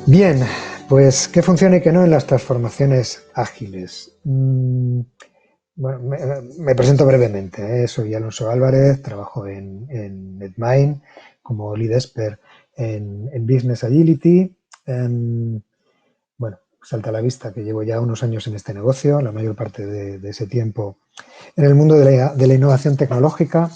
Bien, pues qué funciona y qué no en las transformaciones ágiles. Bueno, me presento brevemente, ¿eh? Soy Alonso Álvarez, trabajo en Netmind como lead expert en Business Agility. Bueno, salta a la vista que llevo ya unos años en este negocio, la mayor parte de ese tiempo en el mundo de la innovación tecnológica.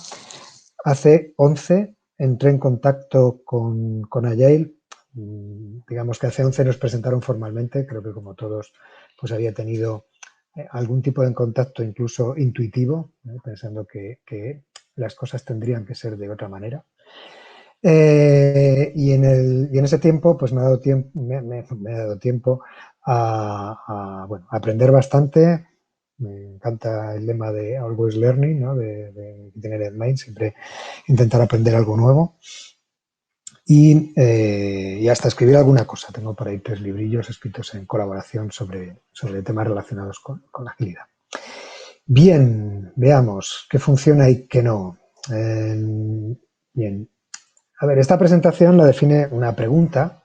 Hace 11 entré en contacto con Agile. Digamos que hace 11 nos presentaron formalmente, creo que como todos pues había tenido algún tipo de contacto incluso intuitivo, pensando que las cosas tendrían que ser de otra manera. Y en ese tiempo pues me ha dado tiempo, me ha dado tiempo bueno, a aprender bastante. Me encanta el lema de Always Learning, ¿no? de tener en mind, siempre intentar aprender algo nuevo y hasta escribir alguna cosa. Tengo por ahí 3 librillos escritos en colaboración sobre temas relacionados con la agilidad. Bien, veamos qué funciona y qué no. Bien, a ver, esta presentación la define una pregunta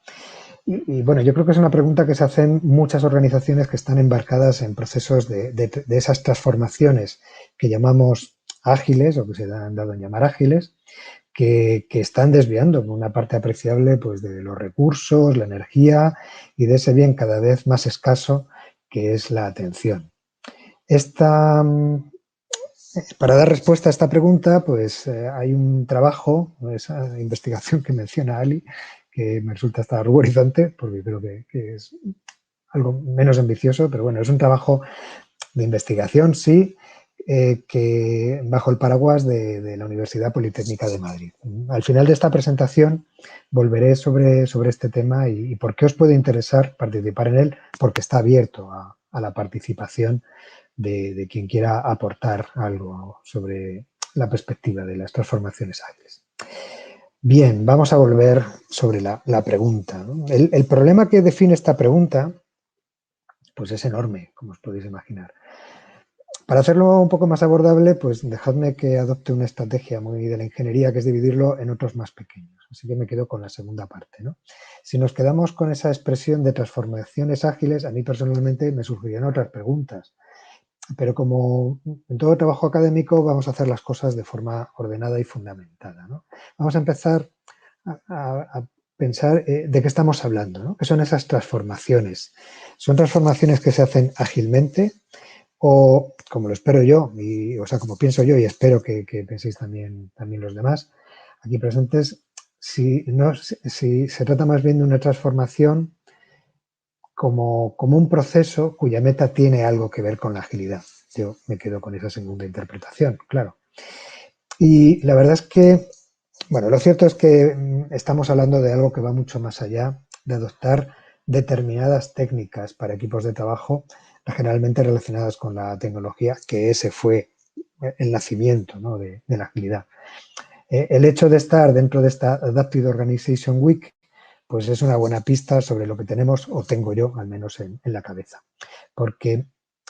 y, bueno, yo creo que es una pregunta que se hacen muchas organizaciones que están embarcadas en procesos de esas transformaciones que llamamos ágiles o que se han dado en llamar ágiles, que están desviando una parte apreciable pues, de los recursos, la energía y de ese bien cada vez más escaso que es la atención. Para dar respuesta a esta pregunta, pues hay un trabajo, esa investigación que menciona Ali, que me resulta hasta ruborizante, porque creo que es algo menos ambicioso, pero bueno, es un trabajo de investigación, sí, que bajo el paraguas de la Universidad Politécnica de Madrid. Al final de esta presentación volveré sobre este tema y por qué os puede interesar participar en él, porque está abierto a la participación de quien quiera aportar algo sobre la perspectiva de las transformaciones ágiles. Bien, vamos a volver sobre la pregunta, ¿no? El problema que define esta pregunta pues es enorme, como os podéis imaginar. Para hacerlo un poco más abordable, pues dejadme que adopte una estrategia muy de la ingeniería, que es dividirlo en otros más pequeños. Así que me quedo con la segunda parte, ¿no? Si nos quedamos con esa expresión de transformaciones ágiles, a mí personalmente me surgirían otras preguntas. Pero como en todo trabajo académico vamos a hacer las cosas de forma ordenada y fundamentada, ¿no? Vamos a empezar a pensar de qué estamos hablando, ¿no? ¿Qué son esas transformaciones? ¿Son transformaciones que se hacen ágilmente o, como lo espero yo, o sea, como pienso yo y espero que penséis también los demás aquí presentes, si se trata más bien de una transformación como un proceso cuya meta tiene algo que ver con la agilidad? Yo me quedo con esa segunda interpretación, claro. Y la verdad es que, bueno, lo cierto es que estamos hablando de algo que va mucho más allá de adoptar determinadas técnicas para equipos de trabajo, generalmente relacionadas con la tecnología, que ese fue el nacimiento, ¿no? de la agilidad. El hecho de estar dentro de esta Adaptive Organization Week pues es una buena pista sobre lo que tenemos, o tengo yo al menos en la cabeza. Porque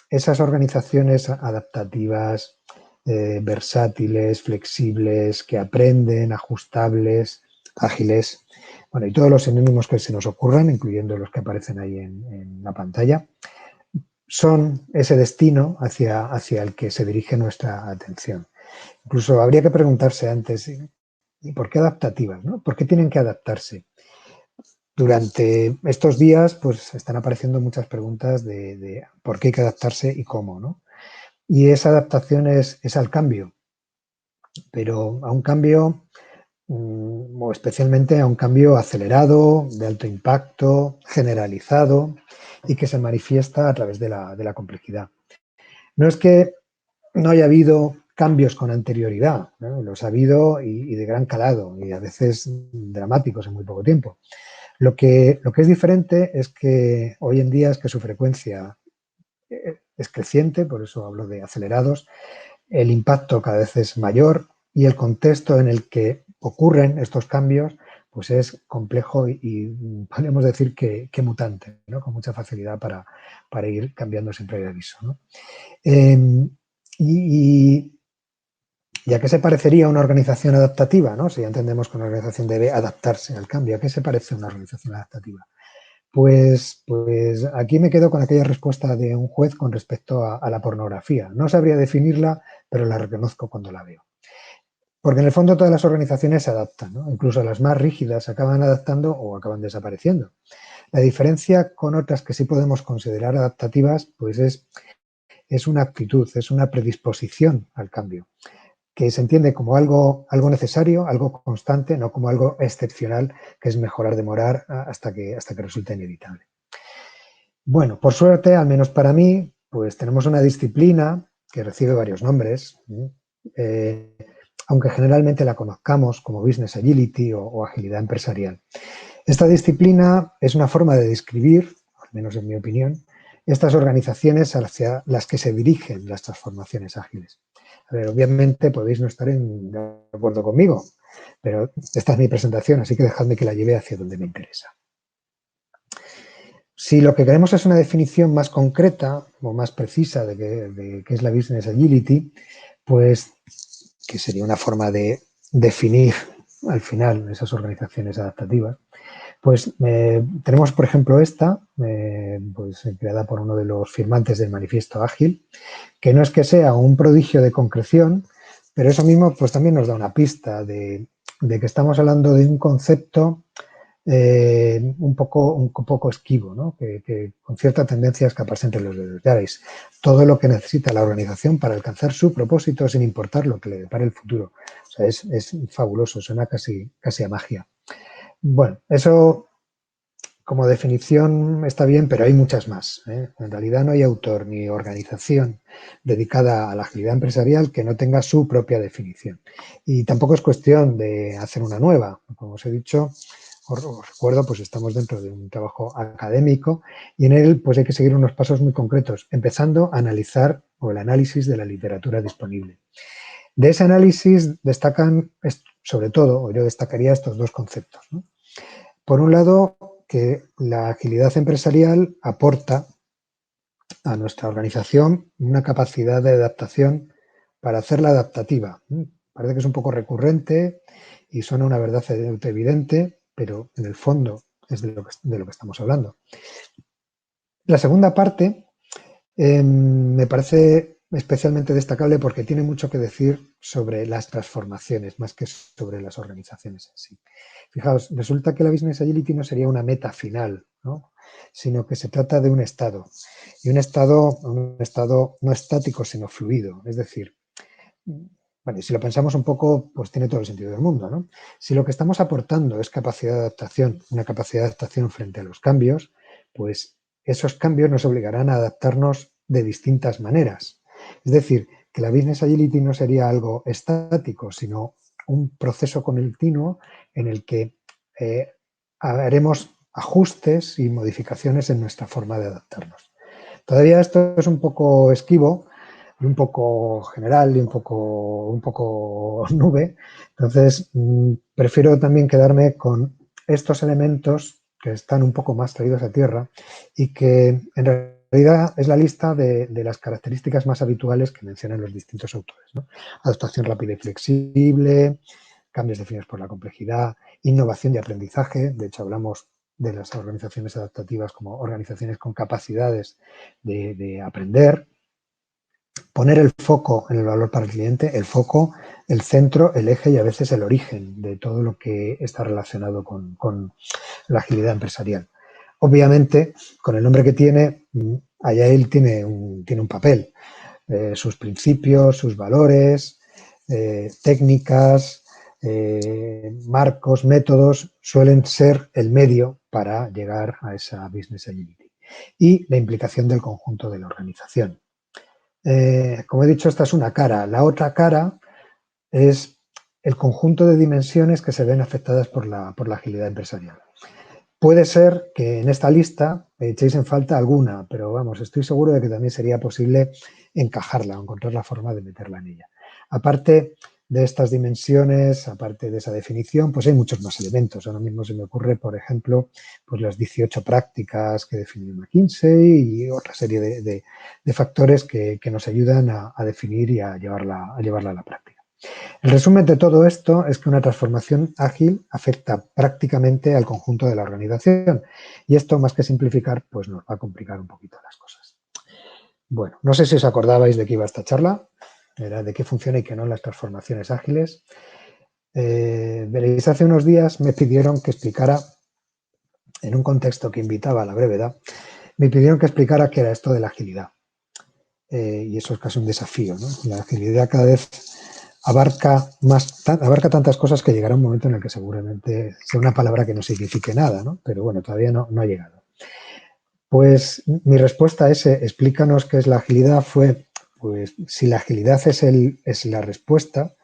esas organizaciones adaptativas, versátiles, flexibles, que aprenden, ajustables, ágiles, bueno, y todos los sinónimos que se nos ocurran, incluyendo los que aparecen ahí en la pantalla, son ese destino hacia el que se dirige nuestra atención. Incluso habría que preguntarse antes, ¿y por qué adaptativas? ¿No? ¿Por qué tienen que adaptarse? Durante estos días pues están apareciendo muchas preguntas de por qué hay que adaptarse y cómo, ¿no? Y esa adaptación es al cambio, pero a un cambio o especialmente a un cambio acelerado, de alto impacto, generalizado y que se manifiesta a través de la complejidad. No es que no haya habido cambios con anterioridad, ¿no? Los ha habido y de gran calado y a veces dramáticos en muy poco tiempo. Lo que es diferente es que hoy en día es que su frecuencia es creciente, por eso hablo de acelerados, el impacto cada vez es mayor y el contexto en el que ocurren estos cambios pues es complejo y podemos decir que mutante, ¿no? Con mucha facilidad para ir cambiando sin previo aviso, ¿no? Y ¿Y a qué se parecería una organización adaptativa? ¿No? Si ya entendemos que una organización debe adaptarse al cambio, ¿a qué se parece una organización adaptativa? Pues aquí me quedo con aquella respuesta de un juez con respecto a la pornografía. No sabría definirla, pero la reconozco cuando la veo. Porque en el fondo todas las organizaciones se adaptan, ¿no? Incluso las más rígidas se acaban adaptando o acaban desapareciendo. La diferencia con otras que sí podemos considerar adaptativas, pues es una actitud, es una predisposición al cambio, que se entiende como algo necesario, algo constante, no como algo excepcional, que es mejorar, demorar hasta que resulta inevitable. Bueno, por suerte, al menos para mí, pues tenemos una disciplina que recibe varios nombres, eh, aunque generalmente la conozcamos como Business Agility o agilidad empresarial. Esta disciplina es una forma de describir, al menos en mi opinión, estas organizaciones hacia las que se dirigen las transformaciones ágiles. A ver, obviamente podéis no estar de acuerdo conmigo, pero esta es mi presentación, así que dejadme que la lleve hacia donde me interesa. Si lo que queremos es una definición más concreta o más precisa de qué es la Business Agility, pues que sería una forma de definir al final esas organizaciones adaptativas, pues tenemos, por ejemplo, esta, pues, creada por uno de los firmantes del Manifiesto Ágil, que no es que sea un prodigio de concreción, pero eso mismo pues, también nos da una pista de que estamos hablando de un concepto un poco esquivo, ¿no? que con cierta tendencia a escaparse entre los dedos. Ya veis, todo lo que necesita la organización para alcanzar su propósito sin importar lo que le depare el futuro. O sea, es fabuloso, suena casi a magia. Bueno, eso como definición está bien, pero hay muchas más, ¿eh? En realidad no hay autor ni organización dedicada a la agilidad empresarial que no tenga su propia definición. Y tampoco es cuestión de hacer una nueva. Como os he dicho, os recuerdo, pues estamos dentro de un trabajo académico y en él pues hay que seguir unos pasos muy concretos, empezando a analizar o el análisis de la literatura disponible. De ese análisis destacan, sobre todo, o yo destacaría estos dos conceptos, ¿no? Por un lado, que la agilidad empresarial aporta a nuestra organización una capacidad de adaptación para hacerla adaptativa. Parece que es un poco recurrente y suena una verdad evidente, pero en el fondo es de lo que estamos hablando. La segunda parte me parece especialmente destacable porque tiene mucho que decir sobre las transformaciones, más que sobre las organizaciones en sí. Fijaos, resulta que la Business Agility no sería una meta final, ¿no? Sino que se trata de un estado. Y un estado no estático, sino fluido. Es decir, bueno, si lo pensamos un poco, pues tiene todo el sentido del mundo, ¿no? Si lo que estamos aportando es capacidad de adaptación, una capacidad de adaptación frente a los cambios, pues esos cambios nos obligarán a adaptarnos de distintas maneras. Es decir, que la Business Agility no sería algo estático, sino un proceso continuo en el que haremos ajustes y modificaciones en nuestra forma de adaptarnos. Todavía esto es un poco esquivo y un poco general y un poco nube. Entonces, prefiero también quedarme con estos elementos que están un poco más traídos a tierra y que en realidad es la lista de las características más habituales que mencionan los distintos autores, ¿no? Adaptación rápida y flexible, cambios definidos por la complejidad, innovación y aprendizaje. De hecho, hablamos de las organizaciones adaptativas como organizaciones con capacidades de aprender. Poner el foco en el valor para el cliente, el foco, el centro, el eje y a veces el origen de todo lo que está relacionado con la agilidad empresarial. Obviamente, con el nombre que tiene, Agile tiene un papel. Sus principios, sus valores, técnicas, marcos, métodos suelen ser el medio para llegar a esa Business Agility. Y la implicación del conjunto de la organización. Como he dicho, esta es una cara. La otra cara es el conjunto de dimensiones que se ven afectadas por la agilidad empresarial. Puede ser que en esta lista echéis en falta alguna, pero vamos, estoy seguro de que también sería posible encajarla o encontrar la forma de meterla en ella. Aparte de estas dimensiones, aparte de esa definición, pues hay muchos más elementos. Ahora mismo se me ocurre, por ejemplo, pues las 18 prácticas que define McKinsey y otra serie de factores que nos ayudan a definir y a llevarla a la práctica. El resumen de todo esto es que una transformación ágil afecta prácticamente al conjunto de la organización y esto, más que simplificar, pues nos va a complicar un poquito las cosas. Bueno, no sé si os acordabais de qué iba esta charla, era de qué funciona y qué no las transformaciones ágiles. Veréis, hace unos días me pidieron que explicara, en un contexto que invitaba a la brevedad, me pidieron que explicara qué era esto de la agilidad. Y eso es casi un desafío, ¿no? La agilidad cada vez abarca tantas cosas que llegará un momento en el que seguramente sea una palabra que no signifique nada, ¿no? Pero bueno, todavía no ha llegado. Pues mi respuesta a ese, explícanos qué es la agilidad, fue, pues si la agilidad es la respuesta,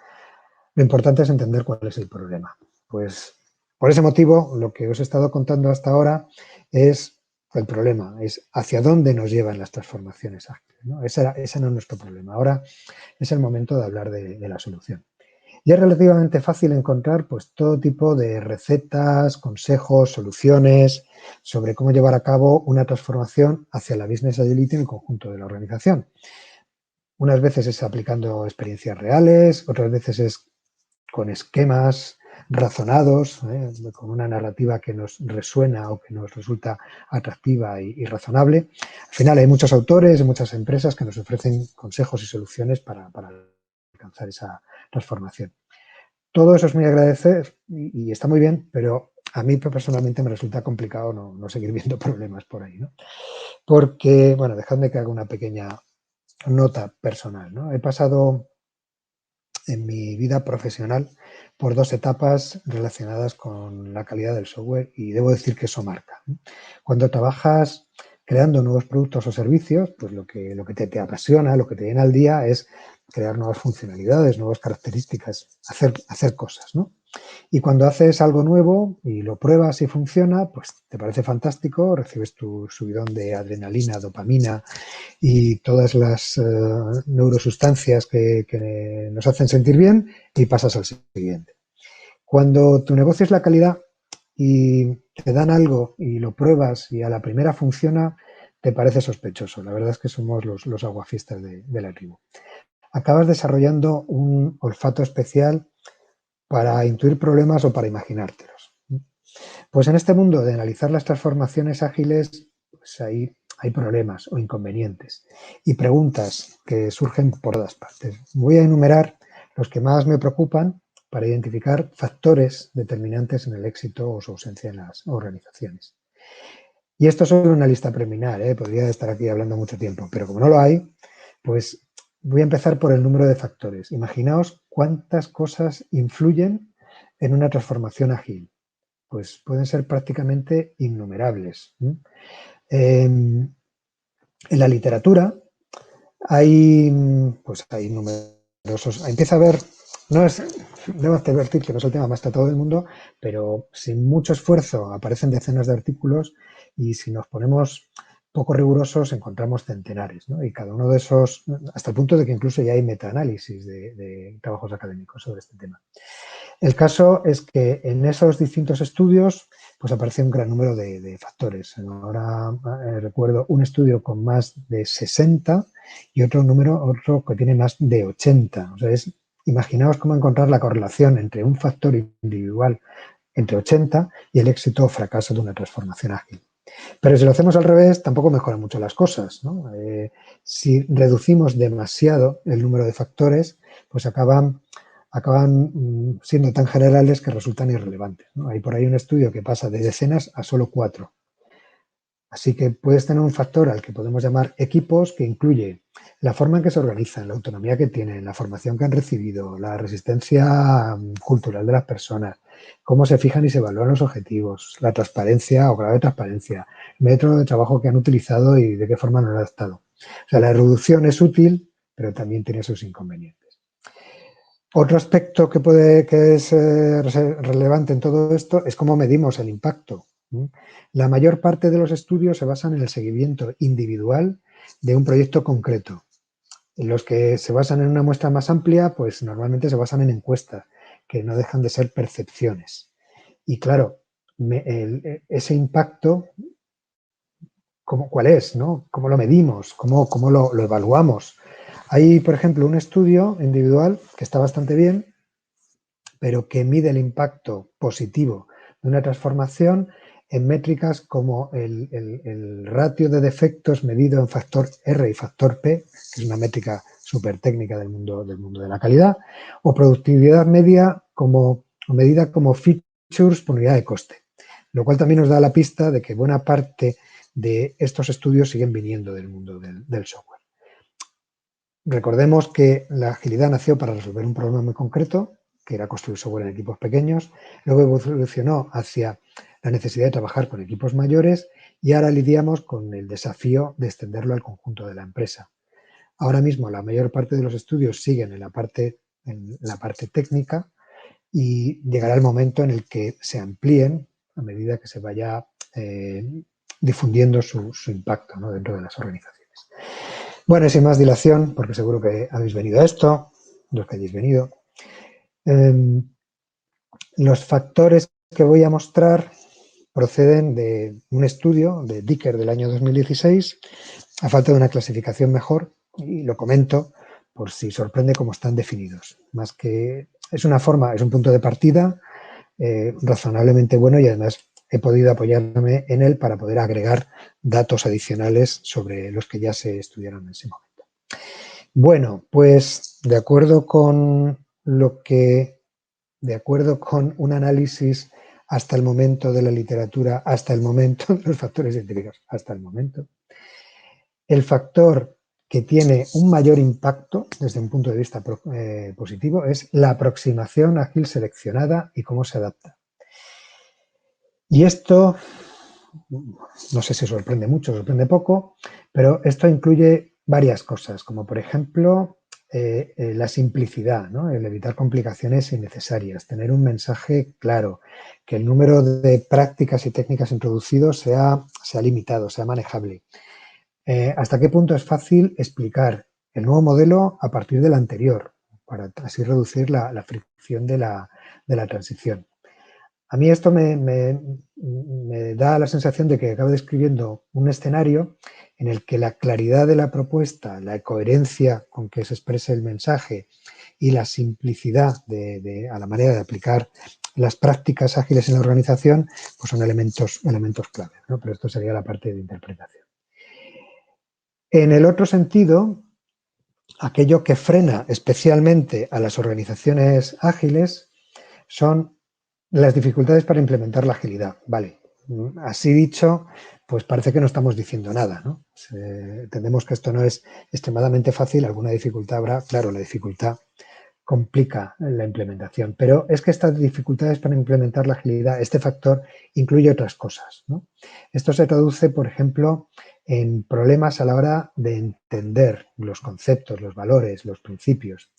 lo importante es entender cuál es el problema. Pues por ese motivo, lo que os he estado contando hasta ahora es el problema, es hacia dónde nos llevan las transformaciones ágiles, ¿no? Ese no es nuestro problema. Ahora es el momento de hablar de la solución. Y es relativamente fácil encontrar pues, todo tipo de recetas, consejos, soluciones sobre cómo llevar a cabo una transformación hacia la business agility en el conjunto de la organización. Unas veces es aplicando experiencias reales, otras veces es con esquemas razonados, con una narrativa que nos resuena o que nos resulta atractiva y razonable. Al final hay muchos autores y muchas empresas que nos ofrecen consejos y soluciones para alcanzar esa transformación. Todo eso es muy agradecer y está muy bien, pero a mí personalmente me resulta complicado no seguir viendo problemas por ahí, ¿no? Porque, bueno, dejadme que haga una pequeña nota personal, ¿no? He pasado en mi vida profesional por dos etapas relacionadas con la calidad del software y debo decir que eso marca. Cuando trabajas creando nuevos productos o servicios, pues lo que te apasiona, lo que te llena al día es crear nuevas funcionalidades, nuevas características, hacer cosas, ¿no? Y cuando haces algo nuevo y lo pruebas y funciona, pues te parece fantástico, recibes tu subidón de adrenalina, dopamina y todas las neurosustancias que nos hacen sentir bien y pasas al siguiente. Cuando tu negocio es la calidad y te dan algo y lo pruebas y a la primera funciona, te parece sospechoso. La verdad es que somos los aguafiestas de la tribu. Acabas desarrollando un olfato especial para intuir problemas o para imaginártelos. Pues en este mundo de analizar las transformaciones ágiles, pues hay problemas o inconvenientes y preguntas que surgen por todas partes. Voy a enumerar los que más me preocupan para identificar factores determinantes en el éxito o su ausencia en las organizaciones. Y esto es solo una lista preliminar, podría estar aquí hablando mucho tiempo, pero como no lo hay, pues voy a empezar por el número de factores. Imaginaos cuántas cosas influyen en una transformación ágil. Pues pueden ser prácticamente innumerables. En la literatura hay numerosos. Empieza a haber, debo advertir que no es el tema más tratado del mundo, pero sin mucho esfuerzo aparecen decenas de artículos y si nos ponemos poco rigurosos encontramos centenares, ¿no? Y cada uno de esos, hasta el punto de que incluso ya hay metaanálisis de trabajos académicos sobre este tema. El caso es que en esos distintos estudios pues aparece un gran número de factores. Ahora recuerdo un estudio con más de 60 y otro que tiene más de 80. O sea, imaginaos cómo encontrar la correlación entre un factor individual entre 80 y el éxito o fracaso de una transformación ágil. Pero si lo hacemos al revés, tampoco mejoran mucho las cosas, ¿no? Si reducimos demasiado el número de factores, pues acaban siendo tan generales que resultan irrelevantes, ¿no? Hay por ahí un estudio que pasa de decenas a solo 4. Así que puedes tener un factor al que podemos llamar equipos que incluye la forma en que se organizan, la autonomía que tienen, la formación que han recibido, la resistencia cultural de las personas, cómo se fijan y se evalúan los objetivos, la transparencia o grado de transparencia, el método de trabajo que han utilizado y de qué forma lo han adaptado. O sea, la reducción es útil, pero también tiene sus inconvenientes. Otro aspecto que es relevante en todo esto es cómo medimos el impacto. La mayor parte de los estudios se basan en el seguimiento individual de un proyecto concreto. Los que se basan en una muestra más amplia, pues normalmente se basan en encuestas, que no dejan de ser percepciones. Y claro, ese impacto, ¿cuál es? ¿No? ¿Cómo lo medimos? ¿Cómo lo evaluamos? Hay, por ejemplo, un estudio individual que está bastante bien, pero que mide el impacto positivo de una transformación en métricas como el ratio de defectos medido en factor R y factor P, que es una métrica súper técnica del mundo de la calidad, o productividad media como medida como features por unidad de coste, lo cual también nos da la pista de que buena parte de estos estudios siguen viniendo del mundo del software. Recordemos que la agilidad nació para resolver un problema muy concreto, que era construir software en equipos pequeños, luego evolucionó hacia la necesidad de trabajar con equipos mayores y ahora lidiamos con el desafío de extenderlo al conjunto de la empresa. Ahora mismo la mayor parte de los estudios siguen en la parte técnica y llegará el momento en el que se amplíen a medida que se vaya difundiendo su impacto, ¿no?, dentro de las organizaciones. Bueno, y sin más dilación, porque seguro que habéis venido a esto, los que hayáis venido. Los factores que voy a mostrar proceden de un estudio de Dicker del año 2016, a falta de una clasificación mejor, y lo comento por si sorprende cómo están definidos. Más que es una forma, es un punto de partida razonablemente bueno y además he podido apoyarme en él para poder agregar datos adicionales sobre los que ya se estudiaron en ese momento. Bueno, pues de acuerdo con un análisis hasta el momento de la literatura, hasta el momento de los factores científicos, hasta el momento, el factor que tiene un mayor impacto desde un punto de vista positivo es la aproximación ágil seleccionada y cómo se adapta. Y esto, no sé si sorprende mucho, sorprende poco, pero esto incluye varias cosas, como por ejemplo la simplicidad, ¿no?, el evitar complicaciones innecesarias, tener un mensaje claro, que el número de prácticas y técnicas introducidos sea limitado, sea manejable. ¿Hasta qué punto es fácil explicar el nuevo modelo a partir del anterior, para así reducir la fricción de la transición? A mí esto me da la sensación de que acabo describiendo un escenario en el que la claridad de la propuesta, la coherencia con que se exprese el mensaje y la simplicidad a la manera de aplicar las prácticas ágiles en la organización, pues son elementos clave, ¿no? Pero esto sería la parte de interpretación. En el otro sentido, aquello que frena especialmente a las organizaciones ágiles son las dificultades para implementar la agilidad. Vale, así dicho, pues parece que no estamos diciendo nada, ¿no? Entendemos que esto no es extremadamente fácil, alguna dificultad habrá, claro, la dificultad complica la implementación, pero es que estas dificultades para implementar la agilidad, este factor incluye otras cosas, ¿no? Esto se traduce, por ejemplo, en problemas a la hora de entender los conceptos, los valores, los principios.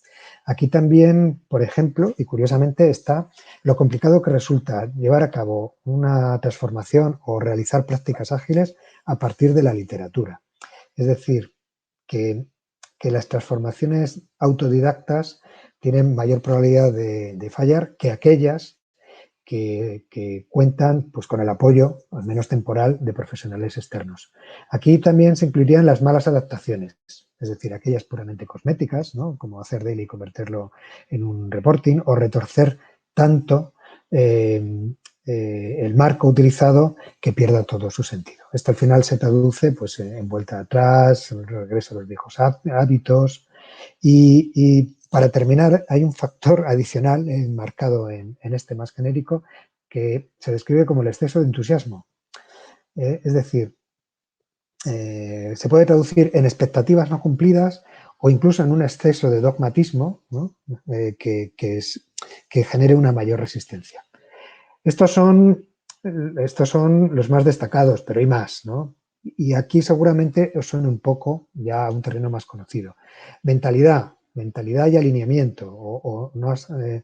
Aquí también, por ejemplo, y curiosamente, está lo complicado que resulta llevar a cabo una transformación o realizar prácticas ágiles a partir de la literatura. Es decir, que las transformaciones autodidactas tienen mayor probabilidad de fallar que aquellas que cuentan, pues, con el apoyo, al menos temporal, de profesionales externos. Aquí también se incluirían las malas adaptaciones, es decir, aquellas puramente cosméticas, ¿no?, como hacer daily y convertirlo en un reporting, o retorcer tanto el marco utilizado que pierda todo su sentido. Esto al final se traduce, pues, en vuelta atrás, en regreso a los viejos hábitos y para terminar, hay un factor adicional enmarcado en este más genérico que se describe como el exceso de entusiasmo. Es decir, se puede traducir en expectativas no cumplidas o incluso en un exceso de dogmatismo, ¿no?, que genere una mayor resistencia. Estos son los más destacados, pero hay más, ¿no? Y aquí seguramente os suena un poco ya a un terreno más conocido. Mentalidad y alineamiento, o no saber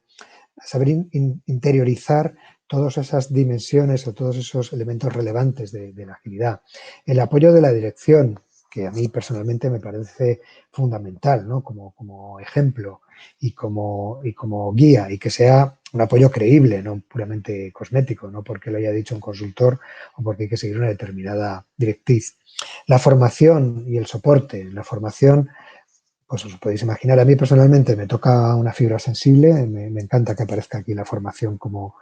interiorizar todas esas dimensiones o todos esos elementos relevantes de la agilidad. El apoyo de la dirección, que a mí personalmente me parece fundamental, ¿no?, como ejemplo y como guía, y que sea un apoyo creíble, no puramente cosmético, no porque lo haya dicho un consultor o porque hay que seguir una determinada directriz. La formación y el soporte. La formación pues os podéis imaginar, a mí personalmente me toca una fibra sensible, me encanta que aparezca aquí la formación como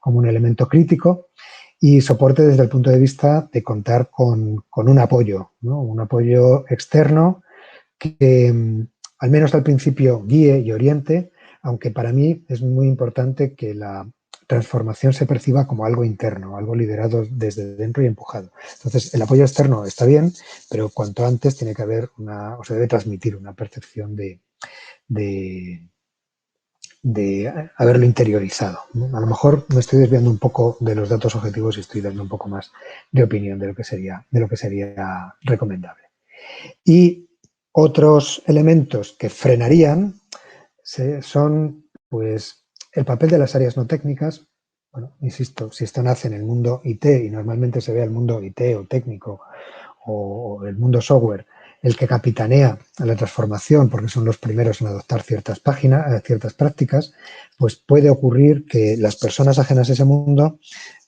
un elemento crítico y soporte desde el punto de vista de contar con un apoyo, ¿no? Un apoyo externo que al menos al principio guíe y oriente, aunque para mí es muy importante que la transformación se perciba como algo interno, algo liderado desde dentro y empujado. Entonces, el apoyo externo está bien, pero cuanto antes tiene que haber o se debe transmitir una percepción de, de haberlo interiorizado, ¿no? A lo mejor me estoy desviando un poco de los datos objetivos y estoy dando un poco más de opinión de lo que sería recomendable. Y otros elementos que frenarían son, pues, el papel de las áreas no técnicas. Bueno, insisto, si esto nace en el mundo IT y normalmente se ve el mundo IT o técnico o el mundo software el que capitanea la transformación porque son los primeros en adoptar ciertas prácticas, pues puede ocurrir que las personas ajenas a ese mundo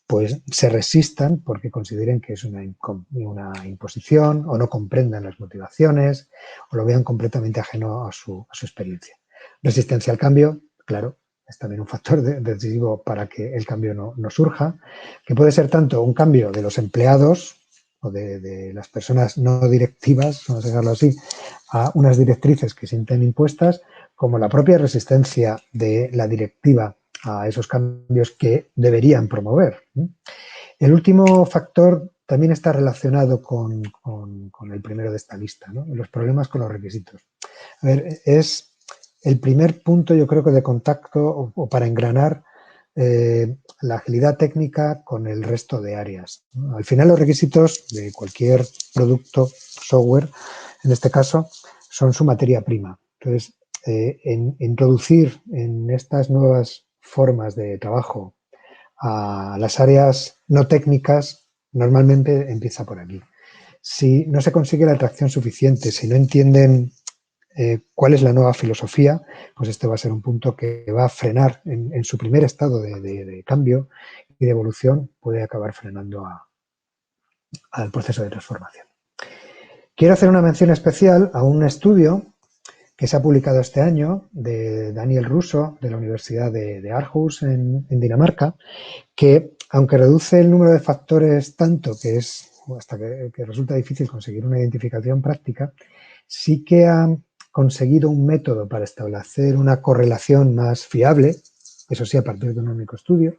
pues se resistan porque consideren que es una imposición o no comprendan las motivaciones o lo vean completamente ajeno a su experiencia. Resistencia al cambio, claro, es también un factor decisivo para que el cambio no surja, que puede ser tanto un cambio de los empleados o de las personas no directivas, vamos a dejarlo así, a unas directrices que sienten impuestas, como la propia resistencia de la directiva a esos cambios que deberían promover. El último factor también está relacionado con el primero de esta lista, ¿no? Los problemas con los requisitos. A ver, es el primer punto, yo creo que de contacto o para engranar la agilidad técnica con el resto de áreas, ¿no? Al final los requisitos de cualquier producto, software, en este caso, son su materia prima. Entonces, introducir en estas nuevas formas de trabajo a las áreas no técnicas normalmente empieza por aquí. Si no se consigue la atracción suficiente, si no entienden cuál es la nueva filosofía, pues este va a ser un punto que va a frenar en su primer estado de cambio y de evolución, puede acabar frenando al proceso de transformación. Quiero hacer una mención especial a un estudio que se ha publicado este año de Daniel Russo de la Universidad de Aarhus en Dinamarca, que aunque reduce el número de factores tanto que es hasta que resulta difícil conseguir una identificación práctica, sí que ha conseguido un método para establecer una correlación más fiable, eso sí a partir de un único estudio,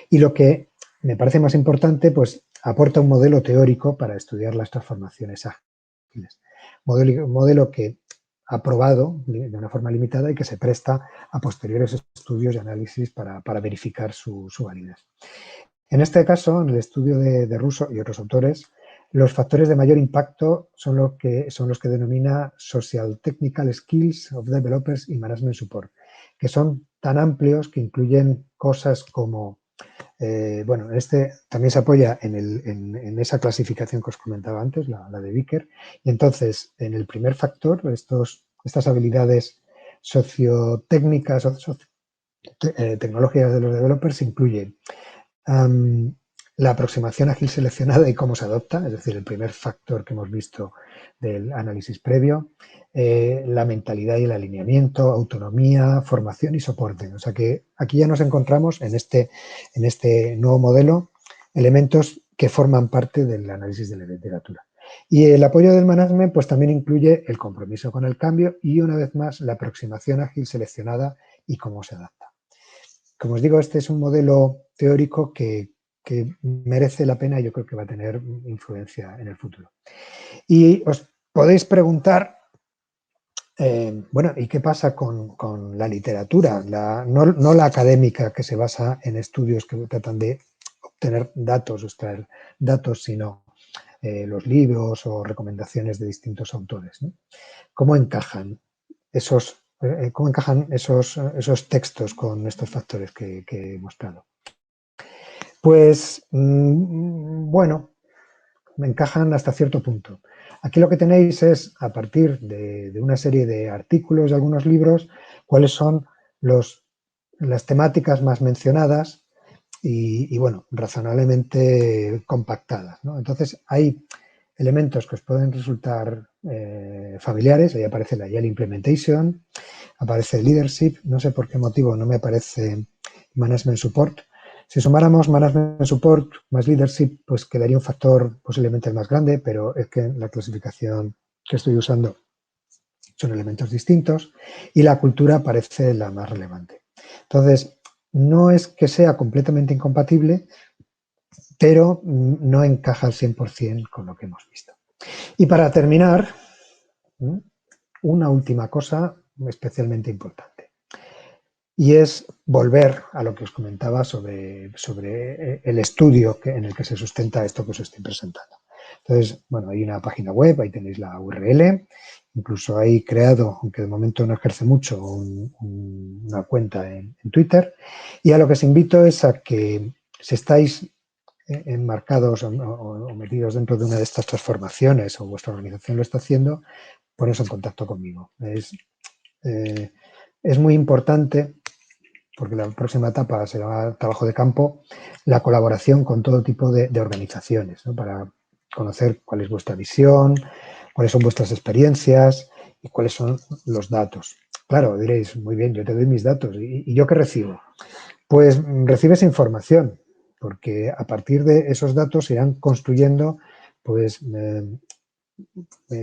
y lo que me parece más importante, pues aporta un modelo teórico para estudiar las transformaciones ágiles. Modelo que ha probado de una forma limitada y que se presta a posteriores estudios y análisis para verificar su validez. En este caso, en el estudio de Russo y otros autores, los factores de mayor impacto son los que denomina Social Technical Skills of Developers y Management Support, que son tan amplios que incluyen cosas como, bueno, este también se apoya en esa clasificación que os comentaba antes, la de Vicker, y entonces en el primer factor, estas habilidades sociotécnicas o tecnológicas de los developers incluyen la aproximación ágil seleccionada y cómo se adopta, es decir, el primer factor que hemos visto del análisis previo, la mentalidad y el alineamiento, autonomía, formación y soporte. O sea que aquí ya nos encontramos en este nuevo modelo elementos que forman parte del análisis de la literatura. Y el apoyo del management pues también incluye el compromiso con el cambio y una vez más la aproximación ágil seleccionada y cómo se adapta. Como os digo, este es un modelo teórico que merece la pena y yo creo que va a tener influencia en el futuro. Y os podéis preguntar, bueno, ¿y qué pasa con la literatura? No la académica que se basa en estudios que tratan de obtener datos o extraer datos, sino los libros o recomendaciones de distintos autores, ¿no? ¿Cómo encajan esos textos con estos factores que he mostrado? Pues, bueno, me encajan hasta cierto punto. Aquí lo que tenéis es, a partir de una serie de artículos y algunos libros, cuáles son las temáticas más mencionadas y, bueno, razonablemente compactadas, ¿no? Entonces, hay elementos que os pueden resultar familiares. Ahí aparece la YAL Implementation, aparece Leadership, no sé por qué motivo no me aparece Management Support. Si sumáramos Management Support más Leadership, pues quedaría un factor posiblemente el más grande, pero es que la clasificación que estoy usando son elementos distintos y la cultura parece la más relevante. Entonces, no es que sea completamente incompatible, pero no encaja al 100% con lo que hemos visto. Y para terminar, una última cosa especialmente importante. Y es volver a lo que os comentaba sobre el estudio en el que se sustenta esto que os estoy presentando. Entonces, bueno, hay una página web, ahí tenéis la URL, incluso hay creado, aunque de momento no ejerce mucho, una cuenta en Twitter. Y a lo que os invito es a que, si estáis enmarcados o metidos dentro de una de estas transformaciones o vuestra organización lo está haciendo, poneros en contacto conmigo. Es muy importante, porque la próxima etapa será trabajo de campo, la colaboración con todo tipo de organizaciones, ¿no? Para conocer cuál es vuestra visión, cuáles son vuestras experiencias y cuáles son los datos. Claro, diréis, muy bien, yo te doy mis datos. ¿Y yo qué recibo? Pues recibes información, porque a partir de esos datos se irán construyendo, pues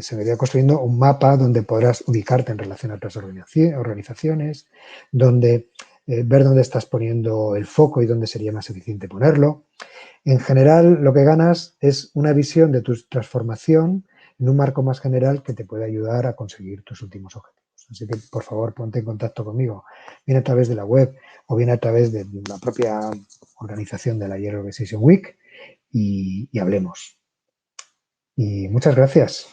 se iría construyendo un mapa donde podrás ubicarte en relación a otras organizaciones, donde ver dónde estás poniendo el foco y dónde sería más eficiente ponerlo. En general, lo que ganas es una visión de tu transformación en un marco más general que te puede ayudar a conseguir tus últimos objetivos. Así que, por favor, ponte en contacto conmigo, bien a través de la web o bien a través de la propia organización de la Year Organization Week y hablemos. Y muchas gracias.